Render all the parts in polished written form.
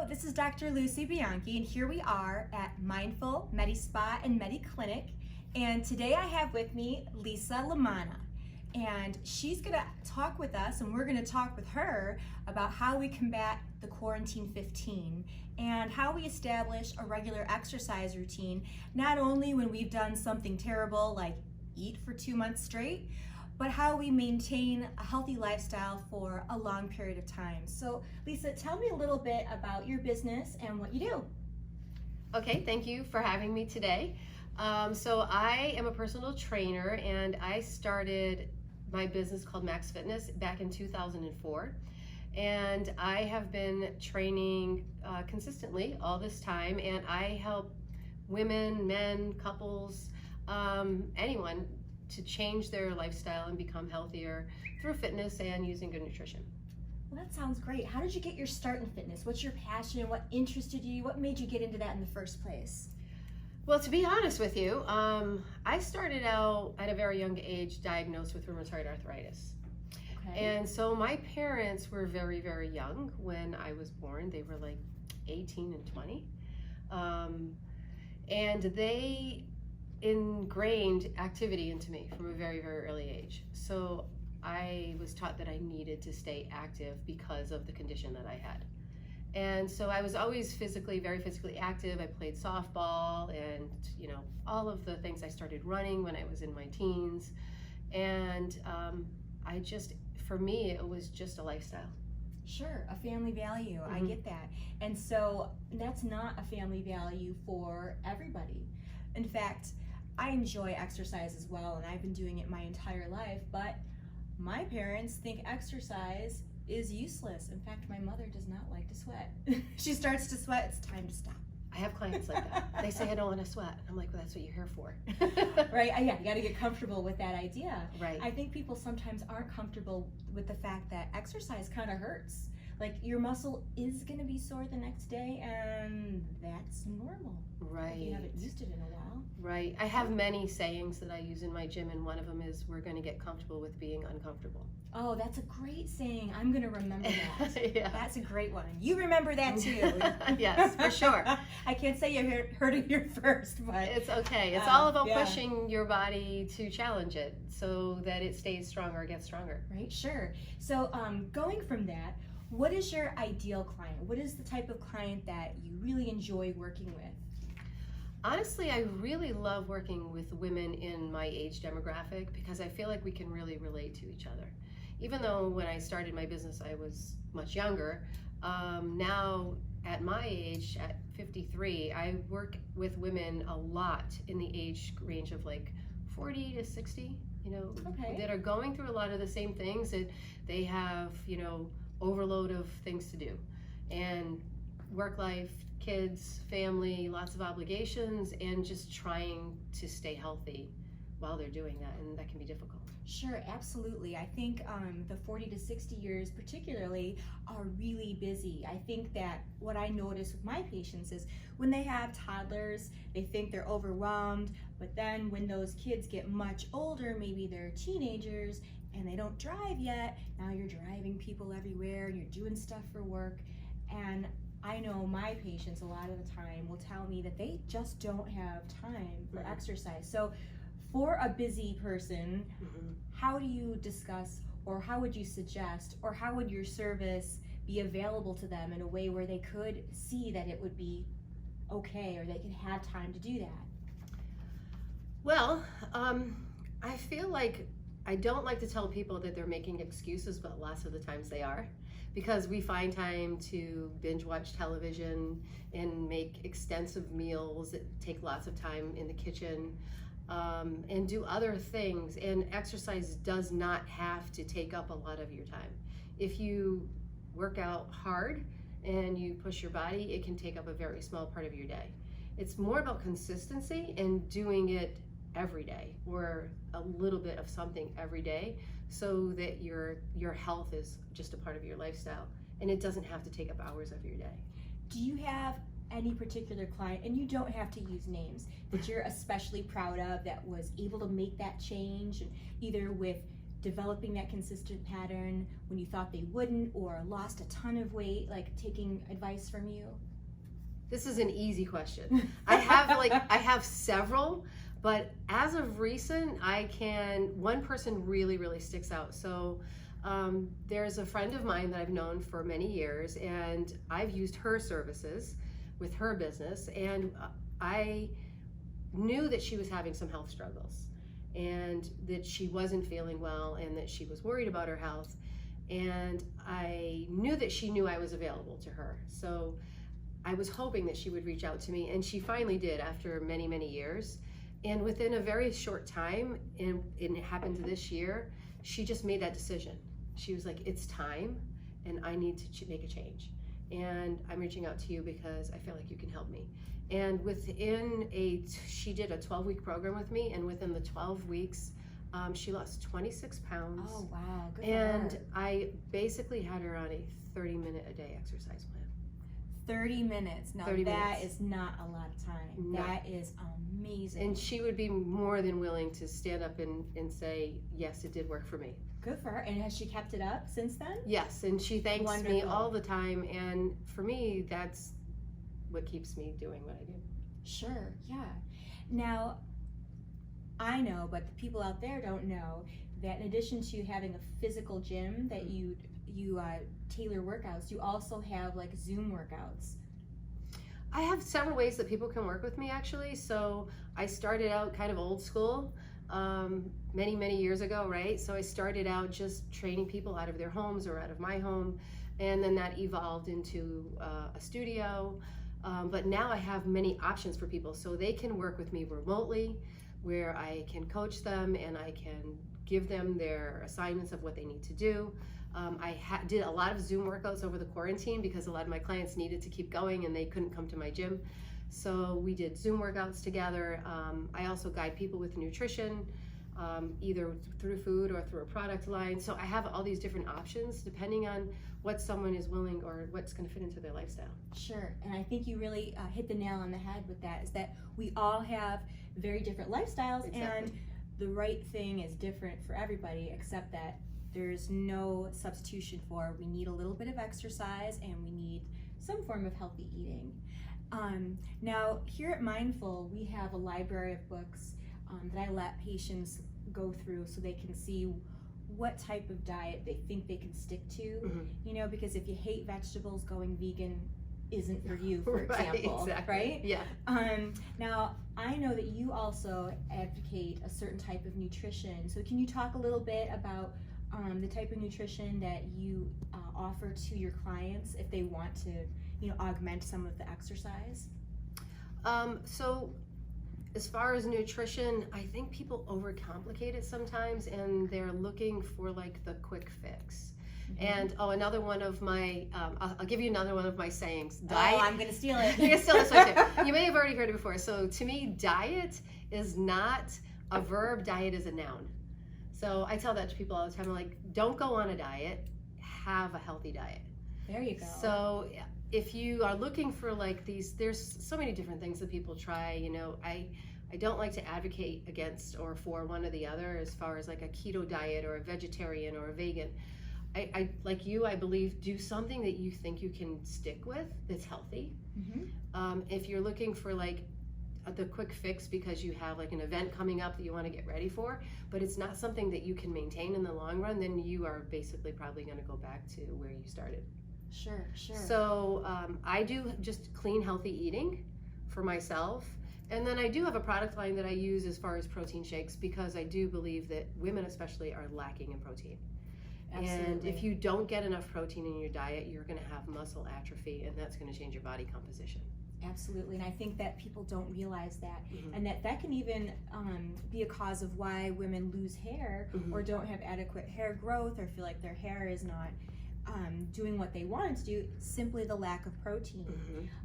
this is Dr. Lucie Bianchi, and here we are at Mindful Medi Spa and Medi Clinic. And today I have with me Lisa LaManna, and she's gonna talk with us, and we're gonna talk with her about how we combat the quarantine 15 and how we establish a regular exercise routine, not only when we've done something terrible like eat for 2 months straight, but how we maintain a healthy lifestyle for a long period of time. So Lisa, tell me a little bit about your business and what you do. Okay, thank you for having me today. So I am a personal trainer, and I started my business called MaxFitness back in 2004. And I have been training consistently all this time, and I help women, men, couples, anyone to change their lifestyle and become healthier through fitness and using good nutrition. Well, that sounds great. How did you get your start in fitness? What's your passion? What interested you? What made you get into that in the first place? Well, to be honest with you, I started out at a very young age diagnosed with rheumatoid arthritis. Okay. And so my parents were very, very young when I was born. They were like 18 and 20. And they ingrained activity into me from a very, very early age. So I was taught that I needed to stay active because of the condition that I had. And so I was always very physically active. I played softball and, all of the things. I started running when I was in my teens. And for me, it was just a lifestyle. Sure, a family value. Mm-hmm. I get that. And so that's not a family value for everybody. In fact, I enjoy exercise as well, and I've been doing it my entire life, but my parents think exercise is useless. In fact, my mother does not like to sweat. She starts to sweat, it's time to stop. I have clients like that. They say I don't want to sweat. I'm like, well, that's what you're here for. Right, yeah, you got to get comfortable with that idea. Right. I think people sometimes aren't comfortable with the fact that exercise kind of hurts. Like, your muscle is going to be sore the next day, and that's normal. Right. If you haven't used it in a while. Right. I have many sayings that I use in my gym, and one of them is, we're going to get comfortable with being uncomfortable. Oh, that's a great saying. I'm going to remember that. Yeah. That's a great one. You remember that too. Yes, for sure. I can't say you heard it here first, but it's okay. It's all about yeah. pushing your body to challenge it so that it stays stronger or gets stronger. Right, sure. So going from that, what is your ideal client? What is the type of client that you really enjoy working with? Honestly, I really love working with women in my age demographic because I feel like we can really relate to each other. Even though when I started my business I was much younger, now at my age, at 53, I work with women a lot in the age range of like 40 to 60, Okay. that are going through a lot of the same things. That they have, overload of things to do, and work life, kids, family, lots of obligations, and just trying to stay healthy while they're doing that, and that can be difficult. Sure, absolutely. I think the 40 to 60 years particularly are really busy. I think that what I notice with my patients is when they have toddlers, they think they're overwhelmed, but then when those kids get much older, maybe they're teenagers, and they don't drive yet, now you're driving people everywhere and you're doing stuff for work. And I know my patients a lot of the time will tell me that they just don't have time for exercise. So for a busy person, how do you discuss, or how would you suggest, or how would your service be available to them in a way where they could see that it would be okay, or they could have time to do that? Well, I feel like I don't like to tell people that they're making excuses, but lots of the times they are, because we find time to binge watch television and make extensive meals that take lots of time in the kitchen, and do other things. And exercise does not have to take up a lot of your time. If you work out hard and you push your body, it can take up a very small part of your day. It's more about consistency and doing it every day, or a little bit of something every day, so that your health is just a part of your lifestyle, and it doesn't have to take up hours of your day. Do you have any particular client, and you don't have to use names, that you're especially proud of that was able to make that change, either with developing that consistent pattern when you thought they wouldn't, or lost a ton of weight, like taking advice from you? This is an easy question. I have several, but as of recent, one person really sticks out. So there's a friend of mine that I've known for many years, and I've used her services with her business, and I knew that she was having some health struggles and that she wasn't feeling well and that she was worried about her health. And I knew that she knew I was available to her. So I was hoping that she would reach out to me, and she finally did after many years. And within a very short time, and it happened this year, she just made that decision. She was like, it's time and I need to make a change. And I'm reaching out to you because I feel like you can help me. And she did a 12-week program with me, and within the 12 weeks, she lost 26 pounds. Oh, wow, good And for her. I basically had her on a 30-minute-a-day exercise plan. 30 minutes. Now 30 that minutes. is not a lot of time. No. That is amazing. And she would be more than willing to stand up and say, yes, it did work for me. Good for her. And has she kept it up since then? Yes, and she thanks me Wonderful. all the time. And for me, that's what keeps me doing what I do. Sure, yeah. Now, I know, but the people out there don't know that in addition to having a physical gym that you tailor workouts, you also have like Zoom workouts. I have several ways that people can work with me, actually. So I started out kind of old school many years ago, right? So I started out just training people out of their homes or out of my home, and then that evolved into a studio. But now I have many options for people, so they can work with me remotely, where I can coach them and I can give them their assignments of what they need to do. I did a lot of Zoom workouts over the quarantine because a lot of my clients needed to keep going and they couldn't come to my gym. So we did Zoom workouts together. I also guide people with nutrition, either through food or through a product line. So I have all these different options depending on what someone is willing or what's going to fit into their lifestyle. Sure, and I think you really hit the nail on the head with that, is that we all have very different lifestyles. Exactly. And the right thing is different for everybody, except that there's no substitution for we need a little bit of exercise and we need some form of healthy eating. Now, here at Mindful, we have a library of books that I let patients go through so they can see what type of diet they think they can stick to. Mm-hmm. You know, because if you hate vegetables, going vegan isn't for you, for example, exactly. right? Yeah. Now, I know that you also advocate a certain type of nutrition. So can you talk a little bit about the type of nutrition that you offer to your clients if they want to, augment some of the exercise? So as far as nutrition, I think people overcomplicate it sometimes and they're looking for like the quick fix. Mm-hmm. And another one of my, I'll give you another one of my sayings. Diet. Oh, I'm going to steal it. You're going to steal this one too. You may have already heard it before. So to me, diet is not a verb, diet is a noun. So I tell that to people all the time. I'm like, don't go on a diet, have a healthy diet. There you go. So if you are looking for like these, there's so many different things that people try. I don't like to advocate against or for one or the other as far as like a keto diet or a vegetarian or a vegan. I like you, I believe, do something that you think you can stick with that's healthy. Mm-hmm. If you're looking for like the quick fix because you have like an event coming up that you want to get ready for, but it's not something that you can maintain in the long run, then you are basically probably going to go back to where you started. Sure. So I do just clean, healthy eating for myself. And then I do have a product line that I use as far as protein shakes because I do believe that women especially are lacking in protein. Absolutely. And if you don't get enough protein in your diet, you're going to have muscle atrophy, and that's going to change your body composition. Absolutely, and I think that people don't realize that, Mm-hmm. and that can even be a cause of why women lose hair Mm-hmm. or don't have adequate hair growth or feel like their hair is not doing what they want it to do, simply the lack of protein.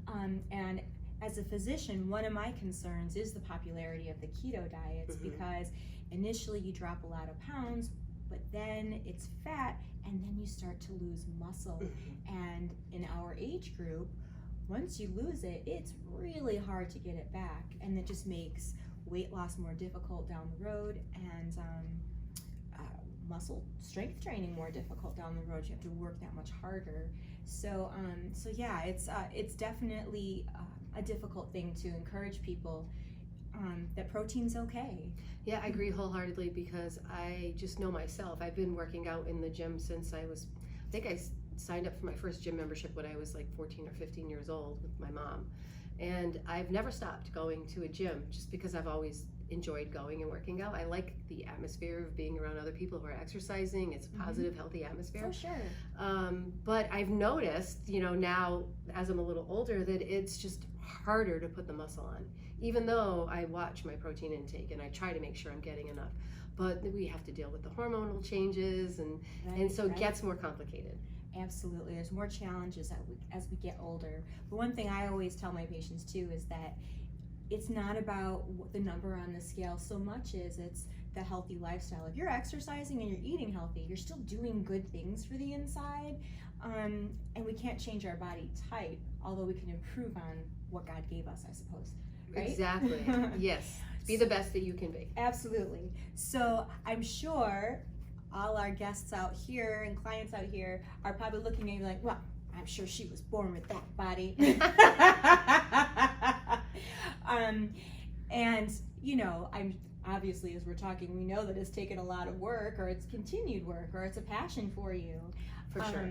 Mm-hmm. And as a physician, one of my concerns is the popularity of the keto diets, Mm-hmm. because initially you drop a lot of pounds, but then it's fat, and then you start to lose muscle. Mm-hmm. And in our age group, once you lose it, it's really hard to get it back, and it just makes weight loss more difficult down the road. And muscle strength training more difficult down the road. You have to work that much harder. So yeah, it's definitely a difficult thing to encourage people that protein's okay. Yeah, I agree wholeheartedly because I just know myself. I've been working out in the gym since I think I signed up for my first gym membership when I was like 14 or 15 years old with my mom. And I've never stopped going to a gym just because I've always enjoyed going and working out. I like the atmosphere of being around other people who are exercising. It's a positive, healthy atmosphere. For sure. But I've noticed, now as I'm a little older, that it's just harder to put the muscle on, even though I watch my protein intake and I try to make sure I'm getting enough. But we have to deal with the hormonal changes, and so it gets more complicated. Absolutely. There's more challenges as we get older. But one thing I always tell my patients too is that it's not about the number on the scale so much as it's the healthy lifestyle. If you're exercising and you're eating healthy, you're still doing good things for the inside. And we can't change our body type, although we can improve on what God gave us, I suppose. Right? Exactly. Yes. Be the best that you can be. Absolutely. So I'm sure all our guests out here and clients out here are probably looking at you like, well, I'm sure she was born with that body. And I'm obviously, as we're talking, we know that it's taken a lot of work, or it's continued work, or it's a passion for you. For sure.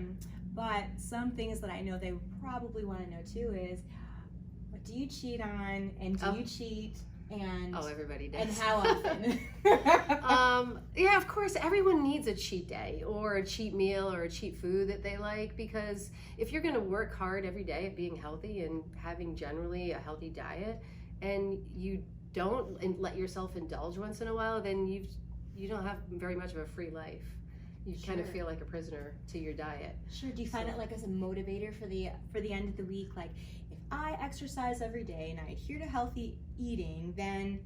But some things that I know they probably want to know too is, what do you cheat on, and do you cheat? And everybody does. And how often? Yeah, of course, everyone needs a cheat day or a cheat meal or a cheat food that they like, because if you're going to work hard every day at being healthy and having generally a healthy diet, and you don't let yourself indulge once in a while, then you don't have very much of a free life. You kind of feel like a prisoner to your diet. Sure. Do you find it like as a motivator for the end of the week? Like, if I exercise every day and I adhere to healthy eating, then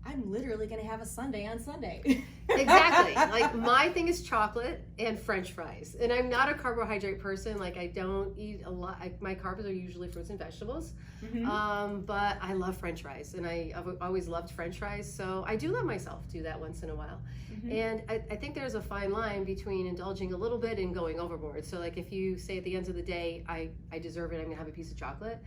I'm literally going to have a Sunday on Sunday. Exactly. Like, my thing is chocolate and French fries. And I'm not a carbohydrate person. Like, I don't eat a lot. My carbs are usually fruits and vegetables. But I love French fries. And I've always loved French fries. So I do let myself do that once in a while. And I think there's a fine line between indulging a little bit and going overboard. So, like, if you say at the end of the day, I deserve it, I'm going to have a piece of chocolate.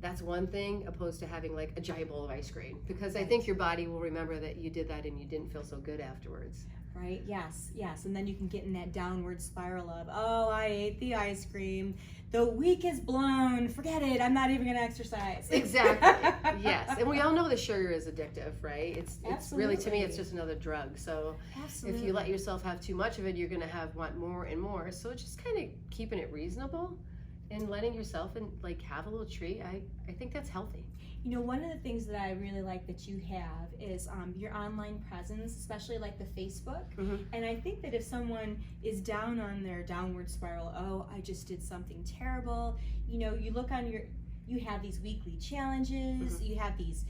That's one thing, opposed to having like a giant bowl of ice cream, because I think your body will remember that you did that and you didn't feel so good afterwards. Right? Yes. And then you can get in that downward spiral of, oh, I ate the ice cream, the week is blown, forget it, I'm not even going to exercise. Exactly. Yes. And we all know the sugar is addictive, right? It's Absolutely. Really, to me, it's just another drug. So if you let yourself have too much of it, you're going to want more and more. So just kind of keeping it reasonable and letting yourself have a little treat, I think that's healthy. One of the things that I really like that you have is your online presence, especially like the Facebook. And I think that if someone is down on their downward spiral, oh, I just did something terrible, you look on you have these weekly challenges, you have these,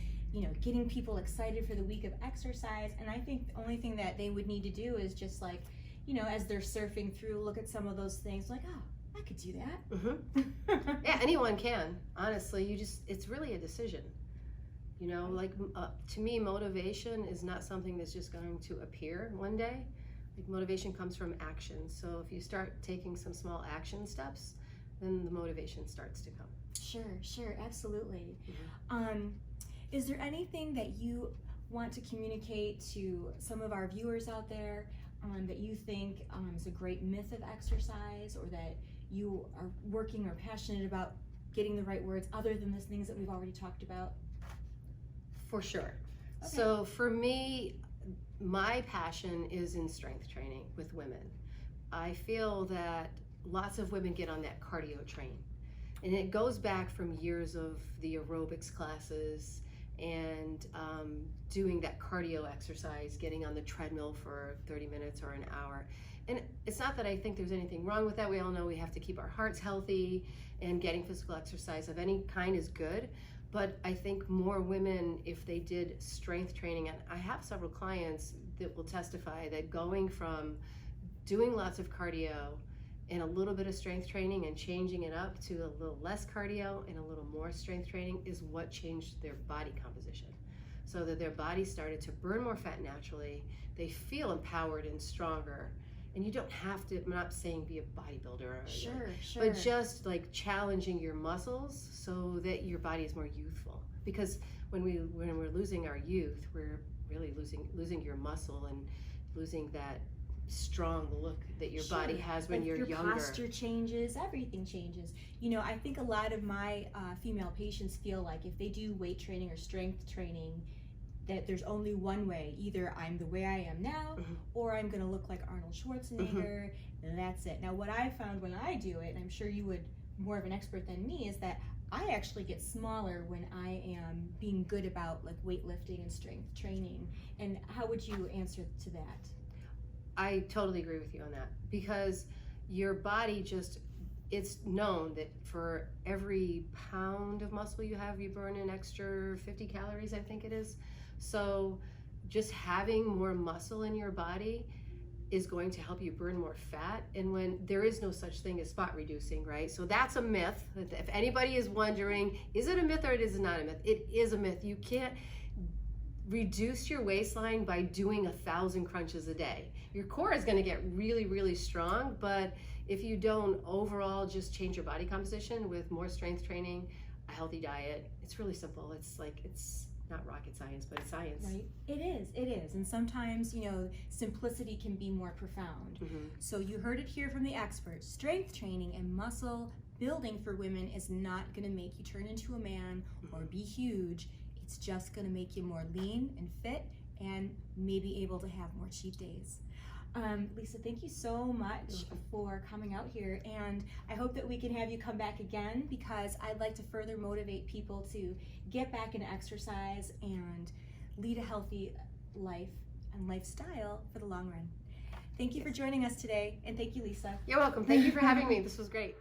getting people excited for the week of exercise. And I think the only thing that they would need to do is just like, as they're surfing through, look at some of those things like, oh, I could do that. Yeah, anyone can. Honestly, it's really a decision. To me, motivation is not something that's just going to appear one day. Like, motivation comes from action. So if you start taking some small action steps, then the motivation starts to come. Sure, absolutely. Is there anything that you want to communicate to some of our viewers out there that you think is a great myth of exercise, or that you are working or passionate about getting the right words, other than the things that we've already talked about? For sure. Okay. So for me, my passion is in strength training with women. I feel that lots of women get on that cardio train, and it goes back from years of the aerobics classes and doing that cardio exercise, getting on the treadmill for 30 minutes or an hour. And it's not that I think there's anything wrong with that. We all know we have to keep our hearts healthy, and getting physical exercise of any kind is good. But I think more women, if they did strength training, and I have several clients that will testify that going from doing lots of cardio and a little bit of strength training and changing it up to a little less cardio and a little more strength training is what changed their body composition. so that their body started to burn more fat naturally. They feel empowered and stronger. And you don't have to, I'm not saying be a bodybuilder, or, Sure. but just like challenging your muscles so that your body is more youthful. Because when we're losing our youth, we're really losing your muscle and losing that strong look that your body has when you're younger. Your posture changes, everything changes. You know, I think a lot of my female patients feel like if they do weight training or strength training, that there's only one way. Either I'm the way I am now, or I'm gonna look like Arnold Schwarzenegger, and that's it. Now what I found when I do it, and I'm sure you would, more of an expert than me, is that I actually get smaller when I am being good about like weightlifting and strength training. And how would you answer to that? I totally agree with you on that, because your body just, it's known that for every pound of muscle you have, you burn an extra 50 calories, I think it is. So just having more muscle in your body is going to help you burn more fat. And when there is no such thing as spot reducing, right? So that's a myth. If anybody is wondering, is it a myth or it is not a myth? It is a myth. You can't reduce your waistline by doing 1,000 crunches a day. Your core is going to get really, really strong, but if you don't overall just change your body composition with more strength training, a healthy diet, it's really simple. It's not rocket science, but it's science. Right? It is. And sometimes, you know, simplicity can be more profound. So you heard it here from the experts. Strength training and muscle building for women is not going to make you turn into a man or be huge. It's just going to make you more lean and fit and maybe able to have more cheat days. Lisa, thank you so much for coming out here, and I hope that we can have you come back again, because I'd like to further motivate people to get back into exercise and lead a healthy life and lifestyle for the long run. Thank you for joining us today, and thank you, Lisa. You're welcome. Thank you for having me. This was great.